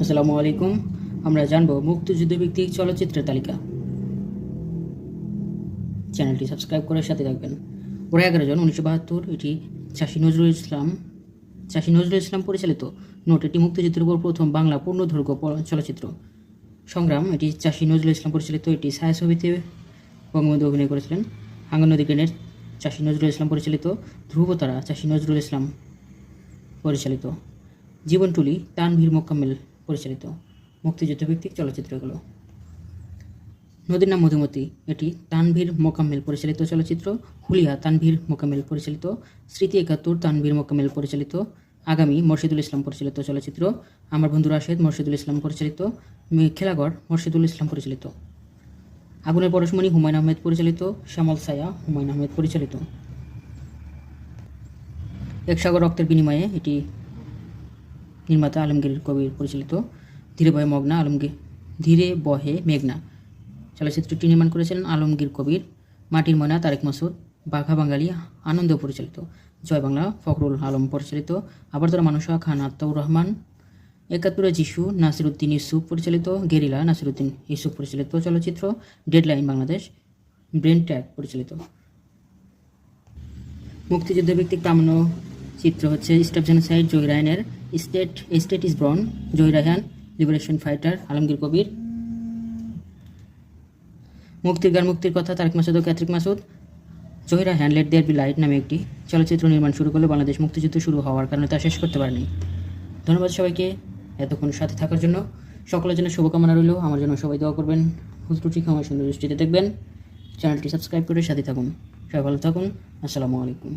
আসসালামু আলাইকুম। আমরা জানব মুক্তিযুদ্ধ ভিত্তিক চলচ্চিত্রের তালিকা। চ্যানেলটি সাবস্ক্রাইব করে সাথে থাকবেন। ওরা 11 জন 1972। এটি চাষী নজরুল ইসলাম পরিচালিত নোট। এটি মুক্তিযুদ্ধের উপর প্রথম বাংলা পূর্ণদৈর্ঘ্য চলচ্চিত্র। সংগ্রাম, এটি চাষী নজরুল ইসলাম পরিচালিত। এটি ছায়াছবিতে বঙ্গবন্ধু অভিনয় করেছিলেন। হাঙ্গর নদী গ্রেনেড, চাষী নজরুল ইসলাম পরিচালিত। ধ্রুবতারা, চাষী নজরুল ইসলাম পরিচালিত। জীবনটুলি, তানভীর মোকাম্মেল পরিচালিত। মুক্তিযুদ্ধ ভিত্তিক চলচ্চিত্রগুলো: নদীর নাম মধুমতি, এটি তানভীর মোকাম্মেল পরিচালিত চলচ্চিত্র। হুলিয়া, তানভীর মোকাম্মেল পরিচালিত। স্মৃতি 71, তানভীর মোকাম্মেল পরিচালিত। আগামী, মোর্শেদুল ইসলাম পরিচালিত চলচ্চিত্র। আমার বন্ধু রাশেদ, মোর্শেদুল ইসলাম পরিচালিত। খেলাঘর, মোর্শেদুল ইসলাম পরিচালিত। আগুনের পরশমণি, হুমায়ুন আহমেদ পরিচালিত। শ্যামল ছায়া, হুমায়ুন আহমেদ পরিচালিত। এক সাগর রক্তের বিনিময়ে, এটি নির্মাতা আলমগীর কবির পরিচালিত। ধীরে বহে মেঘনা চলচ্চিত্রটি নির্মাণ করেছিলেন আলমগীর কবির। মাটির ময়না, তারেক মাসুদ। বাঘা বাঙালি, আনন্দ পরিচালিত। জয় বাংলা, ফখরুল আলম পরিচালিত। আবার তোরা মানুষা, খান আত্তাউর রহমান। 71 যিশু, নাসিরুদ্দিন ইউসুফ পরিচালিত। গেরিলা, নাসিরুদ্দিন ইউসুফ পরিচালিত চলচ্চিত্র। ডেডলাইন বাংলাদেশ, ব্রেন ট্যাগ পরিচালিত। মুক্তিযুদ্ধ ভিত্তিক প্রামাণ্য চিত্র হচ্ছে স্টেপ জেনোসাইড, জহির রায়হানের। State is born, Zahir Raihan. Liberation fighter, Alamgir Kabir. মুক্তির গান, মুক্তির কথা, তারেক মাসুদ ও Catherine Masud. Zahir Raihan let there be light নামে একটি চলচ্চিত্র নির্মাণ শুরু করলে বাংলাদেশ মুক্তিযুদ্ধ শুরু হওয়ার কারণে তা শেষ করতে পারেনি। ধন্যবাদ সবাইকে এতক্ষণ সাথে থাকার জন্য। সকলের জন্য শুভকামনা রইল। আমার জন্য সবাই দোয়া করবেন। ভুল ত্রুটি ক্ষমা সুন্দর দৃষ্টিতে দেখবেন। চ্যানেলটি সাবস্ক্রাইব করে সাথে থাকুন। সবাই ভালো থাকুন। আসসালামু আলাইকুম।